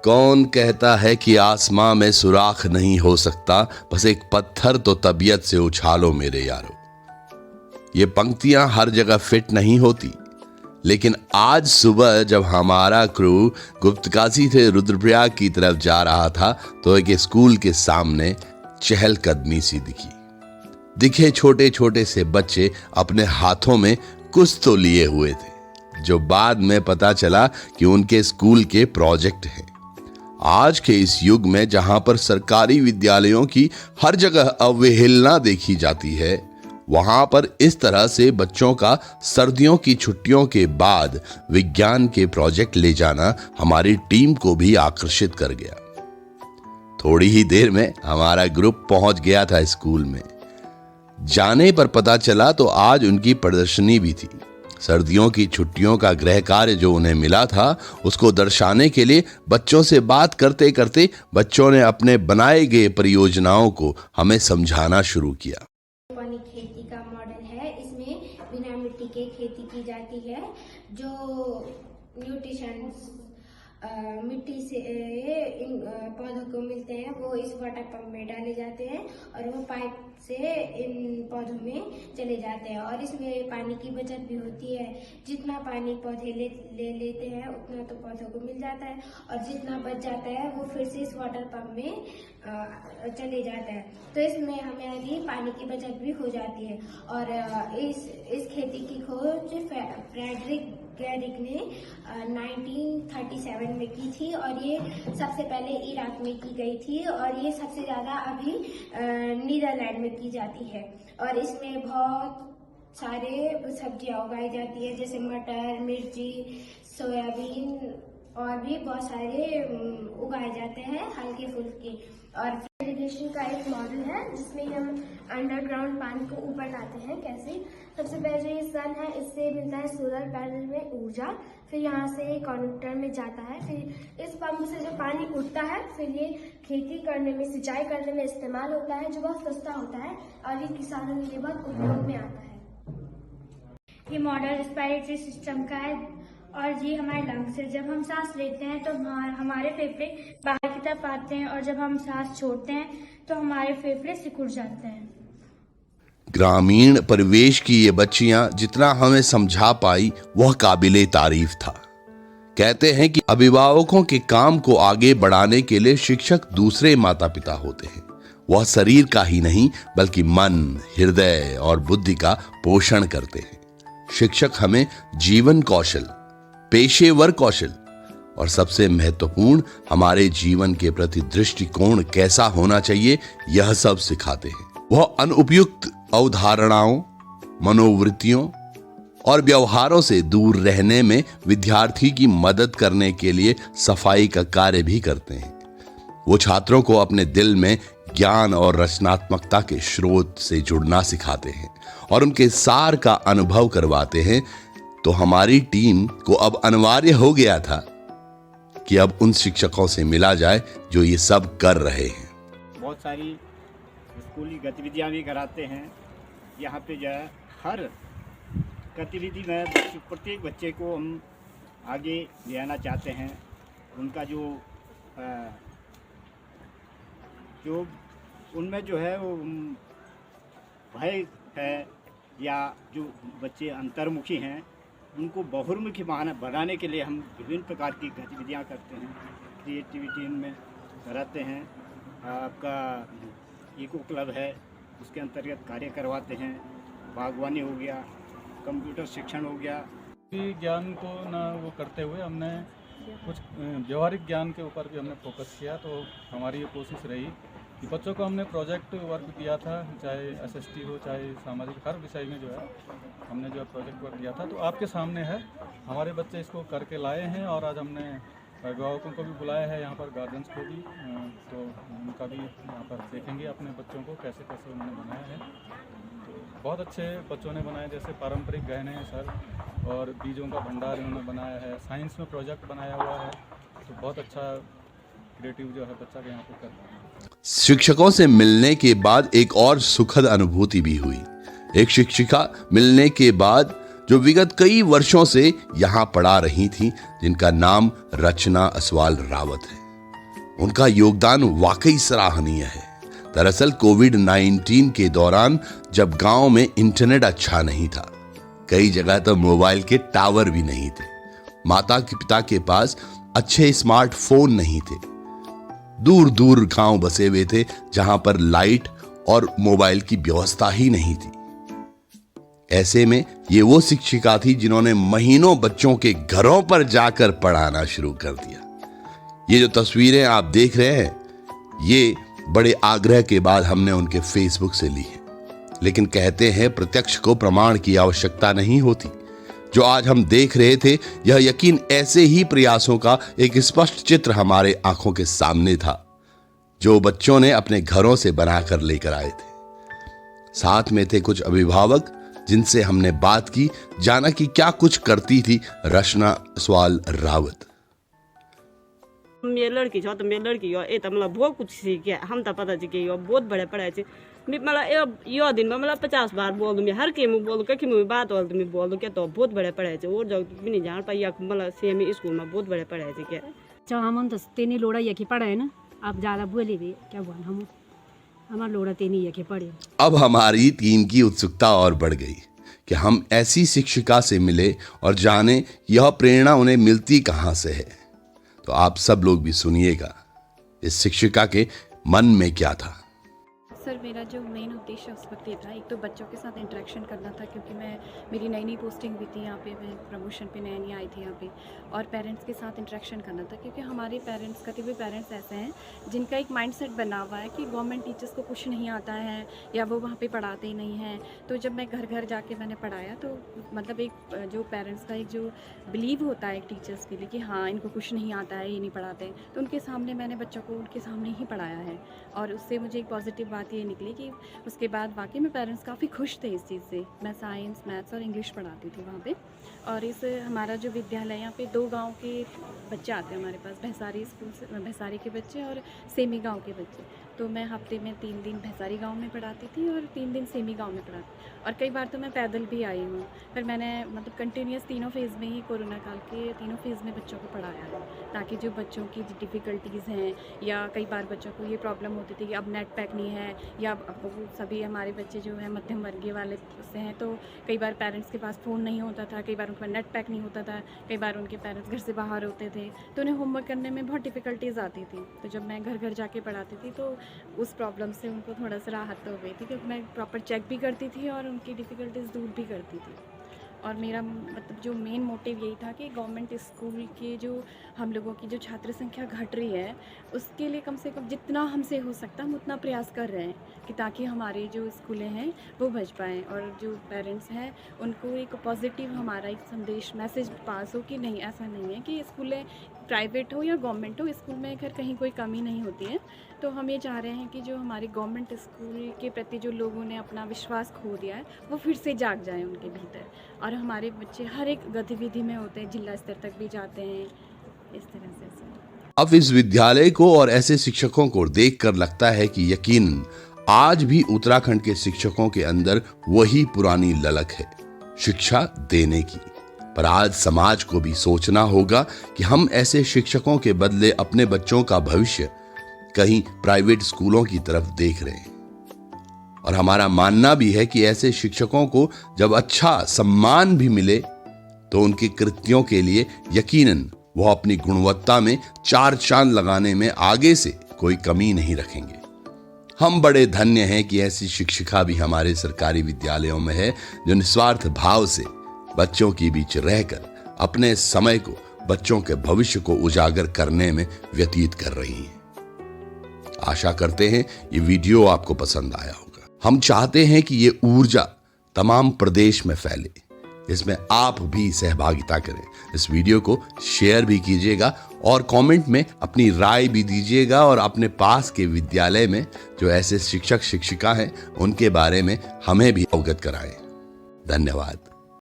कौन कहता है कि आसमां में सुराख नहीं हो सकता, बस एक पत्थर तो तबीयत से उछालो मेरे यारो। ये पंक्तियां हर जगह फिट नहीं होती, लेकिन आज सुबह जब हमारा क्रू गुप्तकाशी से रुद्रप्रयाग की तरफ जा रहा था तो एक स्कूल के सामने चहलकदमी सी दिखे छोटे छोटे से बच्चे अपने हाथों में कुछ तो लिए हुए थे, जो बाद में पता चला कि उनके स्कूल के प्रोजेक्ट हैं। आज के इस युग में जहां पर सरकारी विद्यालयों की हर जगह अवहेलना देखी जाती है, वहां पर इस तरह से बच्चों का सर्दियों की छुट्टियों के बाद विज्ञान के प्रोजेक्ट ले जाना हमारी टीम को भी आकर्षित कर गया। थोड़ी ही देर में हमारा ग्रुप पहुंच गया था स्कूल में। जाने पर पता चला तो आज उनकी प्रदर्शनी भी थी। सर्दियों की छुट्टियों का गृह कार्य जो उन्हें मिला था, उसको दर्शाने के लिए बच्चों से बात करते करते बच्चों ने अपने बनाए गए परियोजनाओं को हमें समझाना शुरू किया। खेती का मॉडल है, इसमें बिना मिट्टी के खेती की जाती है। जो न्यूट्रिशन मिट्टी से इन पौधों को मिलते हैं वो इस वाटर पंप में डाले जाते हैं और वो पाइप से इन पौधों में चले जाते हैं और इसमें पानी की बचत भी होती है। जितना पानी पौधे ले लेते हैं उतना तो पौधों को मिल जाता है और जितना बच जाता है वो फिर से इस वाटर पंप में चले जाता है। तो इसमें हमारी पानी की बचत भी हो जाती है। और इस खेती की खोज फ्रेडरिक गैरिक ने 1937 में की थी और ये सबसे पहले इराक में की गई थी और ये सबसे ज्यादा अभी नीदरलैंड में की जाती है। और इसमें बहुत सारे सब्जियां उगाई जाती है, जैसे मटर, मिर्ची, सोयाबीन और भी बहुत सारे उगाए जाते हैं हल्के फुल्के। और इरिगेशन का एक मॉडल है जिसमें हम अंडरग्राउंड पानी को ऊपर लाते हैं। कैसे? सबसे पहले जो ये सन है, इससे मिलता है सोलर पैनल में ऊर्जा, फिर यहाँ से कंडक्टर में जाता है, फिर इस पंप से जो पानी उठता है फिर ये खेती करने में, सिंचाई करने में इस्तेमाल होता है, जो बहुत सस्ता होता है और ये किसानों के लिए बहुत उपयोग में आता है। ये मॉडल रेस्पिरेटरी सिस्टम का है और ये हमारे लंग्स है। जब हम सांस लेते हैं तो हमारे फेफड़े बाहर की तरफ आते हैं और जब हम सांस छोड़ते हैं तो हमारे फेफड़े सिकुड़ जाते हैं। ग्रामीण परिवेश की ये बच्चियां जितना हमें समझा पाई वह काबिले तारीफ था। कहते हैं कि अभिभावकों के काम को आगे बढ़ाने के लिए शिक्षक दूसरे माता पिता होते हैं। वह शरीर का ही नहीं बल्कि मन, हृदय और बुद्धि का पोषण करते हैं। शिक्षक हमें जीवन कौशल, पेशेवर कौशल और सबसे महत्वपूर्ण हमारे जीवन के प्रति दृष्टिकोण कैसा होना चाहिए, यह सब सिखाते हैं। वह अनुपयुक्त अवधारणाओं, मनोवृत्तियों और व्यवहारों से दूर रहने में विद्यार्थी की मदद करने के लिए सफाई का कार्य भी करते हैं। वो छात्रों को अपने दिल में ज्ञान और रचनात्मकता के स्रोत से जुड़ना सिखाते हैं और उनके सार का अनुभव करवाते हैं। तो हमारी टीम को अब अनिवार्य हो गया था कि अब उन शिक्षकों से मिला जाए जो ये सब कर रहे हैं। बहुत सारी स्कूली गतिविधियां भी कराते हैं। यहाँ पे जो है हर गतिविधि में प्रत्येक बच्चे को हम आगे ले आना चाहते हैं। उनका जो उनमें जो है वो भय है या जो बच्चे अंतर्मुखी हैं उनको बहुमुखी बनाने के लिए हम विभिन्न प्रकार की गतिविधियां करते हैं। क्रिएटिविटी इनमें कराते हैं। आपका इको क्लब है, उसके अंतर्गत कार्य करवाते हैं। बागवानी हो गया, कंप्यूटर शिक्षण हो गया। ज्ञान को ना वो करते हुए हमने कुछ व्यवहारिक ज्ञान के ऊपर भी हमने फोकस किया। तो हमारी ये कोशिश रही कि बच्चों को हमने प्रोजेक्ट वर्क दिया था, चाहे एसएसटी हो चाहे सामाजिक, हर विषय में जो है हमने जो प्रोजेक्ट वर्क दिया था। तो आपके सामने है, हमारे बच्चे इसको करके लाए हैं और आज हमने अभिभावकों को भी बुलाया है, यहाँ पर गार्जियंस को भी, तो उनका भी यहाँ पर देखेंगे अपने बच्चों को कैसे कैसे उन्होंने बनाया है। तो बहुत अच्छे बच्चों ने बनाए, जैसे पारंपरिक गहने हैं सर और बीजों का भंडार इन्होंने बनाया है। साइंस में प्रोजेक्ट बनाया हुआ है, तो बहुत अच्छा क्रिएटिव जो है बच्चा के यहाँ पर कर रहा है। शिक्षकों से मिलने के बाद एक और सुखद अनुभूति भी हुई। एक शिक्षिका मिलने के बाद जो विगत कई वर्षों से यहाँ पढ़ा रही थी, जिनका नाम रचना असवाल रावत है। उनका योगदान वाकई सराहनीय है। दरअसल कोविड-19 के दौरान जब गांव में इंटरनेट अच्छा नहीं था, कई जगह तो मोबाइल के टावर भी नहीं थे, माता के पिता के पास अच्छे स्मार्टफोन नहीं थे, दूर दूर गांव बसे हुए थे जहां पर लाइट और मोबाइल की व्यवस्था ही नहीं थी। ऐसे में ये वो शिक्षिका थी जिन्होंने महीनों बच्चों के घरों पर जाकर पढ़ाना शुरू कर दिया। ये जो तस्वीरें आप देख रहे हैं, ये बड़े आग्रह के बाद हमने उनके फेसबुक से ली है, लेकिन कहते हैं प्रत्यक्ष को प्रमाण की आवश्यकता नहीं होती। जो आज हम देख रहे थे, यह यकीन ऐसे ही प्रयासों का एक स्पष्ट चित्र हमारे आंखों के सामने था, जो बच्चों ने अपने घरों से बनाकर लेकर आए थे। साथ में थे कुछ अभिभावक जिनसे हमने बात की, जाना कि क्या कुछ करती थी रचना स्वाल रावत। मेरो लड़की छ तो मेरो लड़की हो ये तो मतलब बहुत कुछ सीखे हम तो पता चल कि बहुत बड़े पढ़ाए थे मतलब यो दिन में मतलब 50 बार बोल दूँ हर के मुँह बोल कहीं मुँह बात बोल तुम्हें बोल दूँ क्या तो बहुत बड़े पढ़ाए थे और जब भी नहीं जान पाई मतलब सेम स्कूल में बहुत बड़े पढ़ाए थे क्या अच्छा हम तो तेनी लोड़ा यकी पढ़े ना आप ज़्यादा बोले भी क्या बोल हम हमारा लोड़ा तेनी यकी पढ़े। अब हमारी टीम की उत्सुकता और बढ़ गई कि हम ऐसी शिक्षिका से मिले और जाने यह प्रेरणा उन्हें मिलती कहाँ से है। तो आप सब लोग भी सुनिएगा इस शिक्षिका के मन में क्या था। सर मेरा जो मेन उद्देश्य उस वक्त ये था, एक तो बच्चों के साथ इंटरेक्शन करना था क्योंकि मेरी नई पोस्टिंग भी थी यहाँ पे, मैं प्रमोशन पे नई आई थी यहाँ पे, और पेरेंट्स के साथ इंटरेक्शन करना था क्योंकि हमारे पेरेंट्स कभी भी पेरेंट्स ऐसे हैं जिनका एक माइंडसेट बना हुआ है कि गवर्नमेंट टीचर्स को कुछ नहीं आता है या वो वहाँ पर पढ़ाते ही नहीं हैं। तो जब मैं घर घर जाके मैंने पढ़ाया तो मतलब एक जो पेरेंट्स का एक जो बिलीव होता है एक टीचर्स के लिए कि हाँ इनको कुछ नहीं आता है, ये नहीं पढ़ाते, तो उनके सामने मैंने बच्चों को उनके सामने ही पढ़ाया है और उससे मुझे एक पॉजिटिव बात ये निकली कि उसके बाद वाकई में पेरेंट्स काफ़ी खुश थे इस चीज़ से। मैं साइंस मैथ्स और इंग्लिश पढ़ाती थी वहाँ पे, और इस हमारा जो विद्यालय यहाँ पे 2 गांव के बच्चे आते हैं हमारे पास, भैसारी स्कूल से भैसारी के बच्चे और सेमी गांव के बच्चे। तो मैं हफ्ते में 3 दिन भैसारी गांव में पढ़ाती थी और 3 दिन सेमी गांव में पढ़ाती, और कई बार तो मैं पैदल भी आई हूँ। फिर मैंने मतलब कंटिन्यूस तीनों फेज़ में ही कोरोना काल के तीनों फेज़ में बच्चों को पढ़ाया है, ताकि जो बच्चों की डिफ़िकल्टीज़ हैं या कई बार बच्चों को ये प्रॉब्लम होती थी कि अब नेट पैक नहीं है या अब सभी हमारे बच्चे जो हैं मध्यम वर्गीय वाले से हैं, तो कई बार पेरेंट्स के पास फ़ोन नहीं होता था, कई बार उनका नेट पैक नहीं होता था, कई बार उनके पेरेंट्स घर से बाहर होते थे तो उन्हें होमवर्क करने में बहुत डिफ़िकल्टीज़ आती थी। तो जब मैं घर घर जाके पढ़ाती थी तो उस प्रॉब्लम से उनको थोड़ा सा राहत तो हो गई थी क्योंकि मैं प्रॉपर चेक भी करती थी और उनकी डिफ़िकल्टीज़ दूर भी करती थी। और मेरा मतलब जो मेन मोटिव यही था कि गवर्नमेंट स्कूल के जो हम लोगों की जो छात्र संख्या घट रही है उसके लिए कम से कम जितना हमसे हो सकता हम उतना प्रयास कर रहे हैं कि ताकि हमारे जो स्कूलें हैं वो बच पाएँ, और जो पेरेंट्स हैं उनको एक पॉजिटिव हमारा एक संदेश मैसेज पास हो कि नहीं ऐसा नहीं है कि स्कूलें प्राइवेट हो या गवर्नमेंट हो, स्कूल में अगर कहीं कोई कमी नहीं होती है। तो हम ये चाह रहे हैं कि जो हमारे गवर्नमेंट स्कूल के प्रति जो लोगों ने अपना विश्वास खो दिया है वो फिर से जाग जाए उनके भीतर, और हमारे बच्चे हर एक गतिविधि में होते हैं, जिला स्तर तक भी जाते हैं, इस तरह से। अब इस विद्यालय को और ऐसे शिक्षकों को देखकर लगता है कि यकीनन आज भी उत्तराखंड के शिक्षकों के अंदर वही पुरानी ललक है शिक्षा देने की। पर आज समाज को भी सोचना होगा कि हम ऐसे शिक्षकों के बदले अपने बच्चों का भविष्य कहीं प्राइवेट स्कूलों की तरफ देख रहे हैं। और हमारा मानना भी है कि ऐसे शिक्षकों को जब अच्छा सम्मान भी मिले तो उनके कृत्यों के लिए यकीनन वो अपनी गुणवत्ता में 4 चांद लगाने में आगे से कोई कमी नहीं रखेंगे। हम बड़े धन्य हैं कि ऐसी शिक्षिका भी हमारे सरकारी विद्यालयों में है जो निस्वार्थ भाव से बच्चों के बीच रहकर अपने समय को बच्चों के भविष्य को उजागर करने में व्यतीत कर रही हैं। आशा करते हैं ये वीडियो आपको पसंद आया होगा। हम चाहते हैं कि ये ऊर्जा तमाम प्रदेश में फैले, इसमें आप भी सहभागिता करें। इस वीडियो को शेयर भी कीजिएगा और कमेंट में अपनी राय भी दीजिएगा, और अपने पास के विद्यालय में जो ऐसे शिक्षक शिक्षिका हैं उनके बारे में हमें भी अवगत कराएं। धन्यवाद।